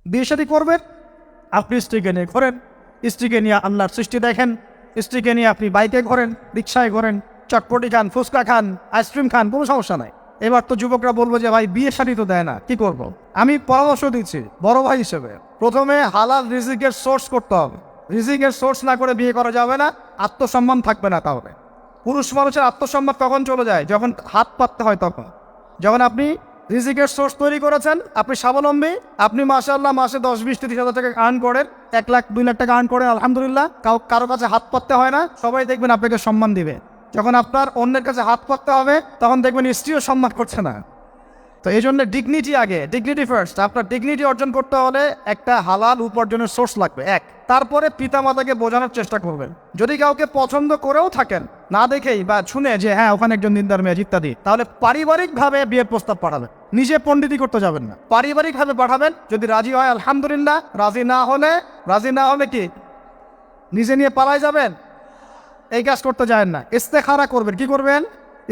বিয়ে শাদী করবেন, আপনি স্ত্রীকে নিয়ে ঘোরেন, স্ত্রীকে নিয়ে আল্লাহর সৃষ্টি দেখেন, স্ত্রীকে নিয়ে আপনি বাইকে ঘোরেন, রিক্সায় ঘোরেন, চটপটি খান, ফুচকা খান, আইসক্রিম খান, কোনো সমস্যা নাই। এবার তো যুবকরা বলবো যে ভাই বিয়ে শাদী তো দেয় না, কি করব। আমি পরামর্শ দিচ্ছি বড় ভাই হিসেবে, প্রথমে হালাল রিজিকের সোর্স করতে হবে। রিজিকের সোর্স না করে বিয়ে করা যাবে না, আত্মসম্মান থাকবে না। তাহলে পুরুষ মানুষের আত্মসম্মান কখন চলে যায়? যখন হাত পাততে হয় তখন। যখন আপনি রিজিকের সোর্স তৈরি করেছেন, আপনি স্বাবলম্বী, আপনি মাশাআল্লাহ মাসে 10-20-30 হাজার টাকা আর্ন করেন, 1 লাখ 2 লাখ টাকা আর্ন করেন, আলহামদুলিল্লাহ, কারো কাছে হাত পাততে হয় না, সবাই দেখবেন আপনাকে সম্মান দিবে। যখন আপনার অন্যের কাছে হাত পাততে হবে, তখন দেখবেন স্ত্রীও সম্মান করছে না। তো এই জন্য ডিগনিটি আগে, ডিগনিটি ফার্স্ট। আপনার ডিগনিটি অর্জন করতে হলে একটা হালাল উপার্জনের সোর্স লাগবে, এক। তারপরে পিতামাতাকে বোঝানোর চেষ্টা করবেন। যদি কাউকে পছন্দ করেও থাকেন, না দেখেই বা শুনে যে হ্যাঁ ওখানে একজন দিনদার মেয়ে ইত্যাদি, তাহলে পারিবারিকভাবে বিয়ের প্রস্তাব পাঠাবেন, নিজে পণ্ডিতি করতে যাবেন না, পারিবারিকভাবে পাঠাবেন। যদি রাজি হয় আলহামদুলিল্লাহ, রাজি না হলে কি নিজে নিয়ে পালায় যাবেন? এই কাজ করতে যাবেন না। ইস্তেখারা করবেন। কি করবেন?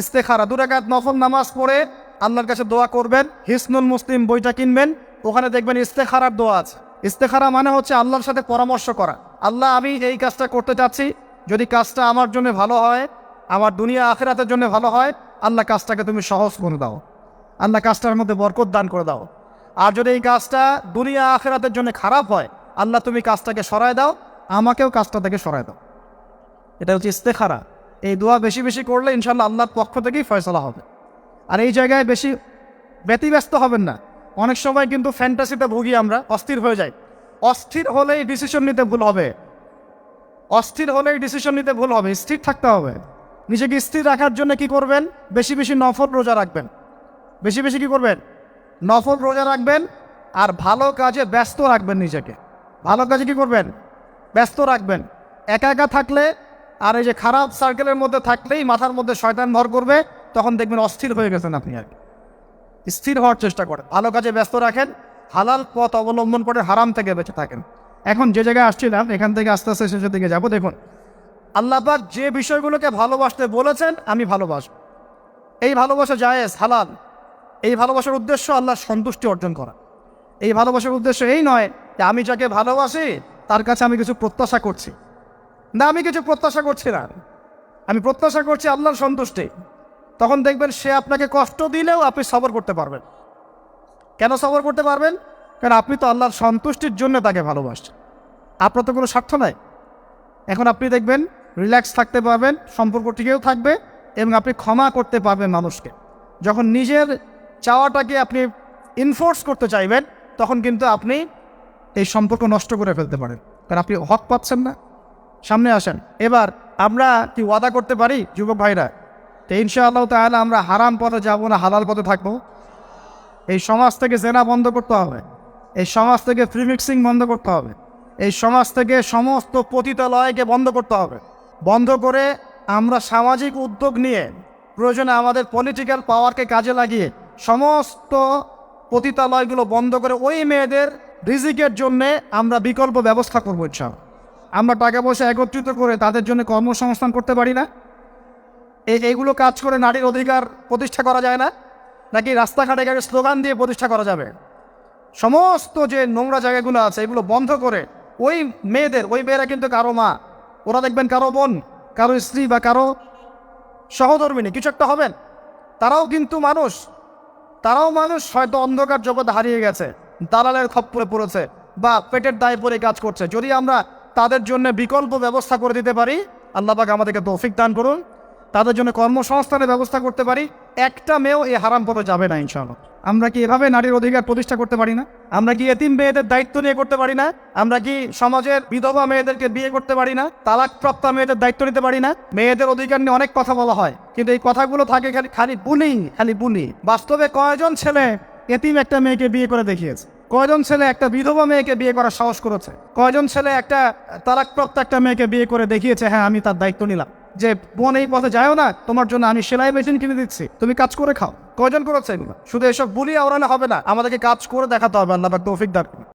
ইস্তেখারা, 2 রাকাত নফল নামাজ পড়ে আল্লাহর কাছে দোয়া করবেন। হিসনুল মুসলিম বইটা কিনবেন, ওখানে দেখবেন ইস্তেখারার দোয়া আছে। ইস্তেখারা মানে হচ্ছে আল্লাহর সাথে পরামর্শ করা। আল্লাহ, আমি এই কাজটা করতে চাচ্ছি, যদি কাজটা আমার জন্য ভালো হয়, আমার দুনিয়া আখিরাতের জন্য ভালো হয়, আল্লাহ কাজটাকে তুমি সহজ করে দাও, আল্লাহ কাজটার মধ্যে বরকত দান করে দাও। আর যদি এই কাজটা দুনিয়া আখিরাতের জন্য খারাপ হয়, আল্লাহ তুমি কাজটাকে সরায় দাও, আমাকেও কাজটা থেকে সরায় দাও। এটা হচ্ছে ইস্তেখারা। এই দোয়া বেশি বেশি করলে ইনশাল্লাহ আল্লাহর পক্ষ থেকেই ফয়সালা হবে। আর এই জায়গায় বেশি ব্যতিব্যস্ত হবেন না। অনেক সময় কিন্তু ফ্যান্টাসিতে ভুগি আমরা, অস্থির হয়ে যাই। অস্থির হলেই ডিসিশন নিতে ভুল হবে, স্থির থাকতে হবে। নিজেকে স্থির রাখার জন্য কি করবেন? বেশি বেশি নফল রোজা রাখবেন। বেশি বেশি কি করবেন? নফল রোজা রাখবেন। আর ভালো কাজে ব্যস্ত রাখবেন নিজেকে। ভালো কাজে কি করবেন? ব্যস্ত রাখবেন। একা একা থাকলে আর এই যে খারাপ সার্কেলের মধ্যে থাকলেই মাথার মধ্যে শয়তান ভর করবে, তখন দেখবেন অস্থির হয়ে গেছেন আপনি। আর স্থির হওয়ার চেষ্টা করেন, ভালো কাজে ব্যস্ত রাখেন, হালাল পথ অবলম্বন করে হারাম থেকে বেঁচে থাকেন। এখন যে জায়গায় আসছিলাম, এখান থেকে আস্তে আস্তে শেষের দিকে যাবো। দেখুন, আল্লাহ পাক যে বিষয়গুলোকে ভালোবাসতে বলেছেন, আমি ভালোবাসব। এই ভালোবাসা জায়েজ, হালাল। এই ভালোবাসার উদ্দেশ্য আল্লাহর সন্তুষ্টি অর্জন করা। এই ভালোবাসার উদ্দেশ্য এই নয় যে আমি যাকে ভালোবাসি তার কাছে আমি কিছু প্রত্যাশা করছি। না, আমি কিছু প্রত্যাশা করছি না, আমি প্রত্যাশা করছি আল্লাহর সন্তুষ্টি। তখন দেখবেন সে আপনাকে কষ্ট দিলেও আপনি সবর করতে পারবেন। কেন সবর করতে পারবেন? কারণ আপনি তো আল্লাহর সন্তুষ্টির জন্য তাকে ভালোবাসছেন, আপনার তো কোনো স্বার্থ নাই। এখন আপনি দেখবেন রিল্যাক্স থাকতে পারবেন, সম্পর্ক টিকেও থাকবে, এবং আপনি ক্ষমা করতে পারবেন মানুষকে। যখন নিজের চাওয়াটাকে আপনি ইনফোর্স করতে চাইবেন, তখন কিন্তু আপনি এই সম্পর্ক নষ্ট করে ফেলতে পারেন, কারণ আপনি হক পাচ্ছেন না। সামনে আসেন। এবার আমরা কি ওয়াদা করতে পারি যুবক ভাইরা, তো ইনশাআল্লাহ তাআলা আমরা হারাম পথে যাব না, হালাল পথে থাকবো। এই সমাজ থেকে জেনা বন্ধ করতে হবে, এই সমাজ থেকে ফ্রি মিক্সিং বন্ধ করতে হবে, এই সমাজ থেকে সমস্ত পতিতালয়কে বন্ধ করতে হবে। বন্ধ করে আমরা সামাজিক উদ্যোগ নিয়ে, প্রয়োজনে আমাদের পলিটিক্যাল পাওয়ারকে কাজে লাগিয়ে সমস্ত পতিতালয়গুলো বন্ধ করে ওই মেয়েদের রিজিকের জন্যে আমরা বিকল্প ব্যবস্থা করবো। ইনশাআল্লাহ আমরা টাকা পয়সা একত্রিত করে তাদের জন্য কর্মসংস্থান করতে পারি না? এইগুলো কাজ করে নারীর অধিকার প্রতিষ্ঠা করা যায় না? নাকি রাস্তাঘাটে গাড়ি স্লোগান দিয়ে প্রতিষ্ঠা করা যাবে? সমস্ত যে নোংরা জায়গাগুলো আছে এগুলো বন্ধ করে ওই মেয়েরা কিন্তু কারো মা, ওরা দেখবেন কারো বোন, কারো স্ত্রী বা কারো সহধর্মিনী কিছু একটা হবেন। তারাও কিন্তু মানুষ, হয়তো অন্ধকার জগৎ হারিয়ে গেছে, দালালের খপ্পরে পড়েছে বা পেটের দায়ে পড়ে কাজ করছে। যদি আমরা তাদের জন্য বিকল্প ব্যবস্থা করে দিতে পারি, আল্লাহ পাক আমাদেরকে তৌফিক দান করুন, তাদের জন্য কর্মসংস্থানের ব্যবস্থা করতে পারি, একটা মেয়েও এই হারাম পথে যাবে না ইনশাআল্লাহ। আমরা কি এভাবে নারীর অধিকার প্রতিষ্ঠা করতে পারি না? আমরা কি এতিম মেয়েদের দায়িত্ব নিয়ে করতে পারি না? আমরা কি সমাজের বিধবা মেয়েদেরকে বিয়ে করতে পারি না? তালাকপ্রাপ্ত মেয়েদের দায়িত্ব নিতে পারি না? মেয়েদের অধিকার নিয়ে অনেক কথা বলা হয়, কিন্তু এই কথাগুলো থাকে খালি বুলি। বাস্তবে কয়জন ছেলে এতিম একটা মেয়েকে বিয়ে করে দেখিয়েছে? কয়জন ছেলে একটা বিধবা মেয়েকে বিয়ে করার সাহস করেছে? কয়জন ছেলে একটা তালাকপ্রাপ্ত একটা মেয়েকে বিয়ে করে দেখিয়েছে হ্যাঁ আমি তার দায়িত্ব নিলাম, যে বোন এই পথে যাও না, তোমার জন্য আমি সেলাই মেশিন কিনে দিচ্ছি, তুমি কাজ করে খাও? কয়জন করেছে এগুলো? শুধু এসব বুলি আওড়ানো হবে না, আমাদেরকে কাজ করে দেখাতে হবে। আল্লাহ পাক তৌফিক দান করুন।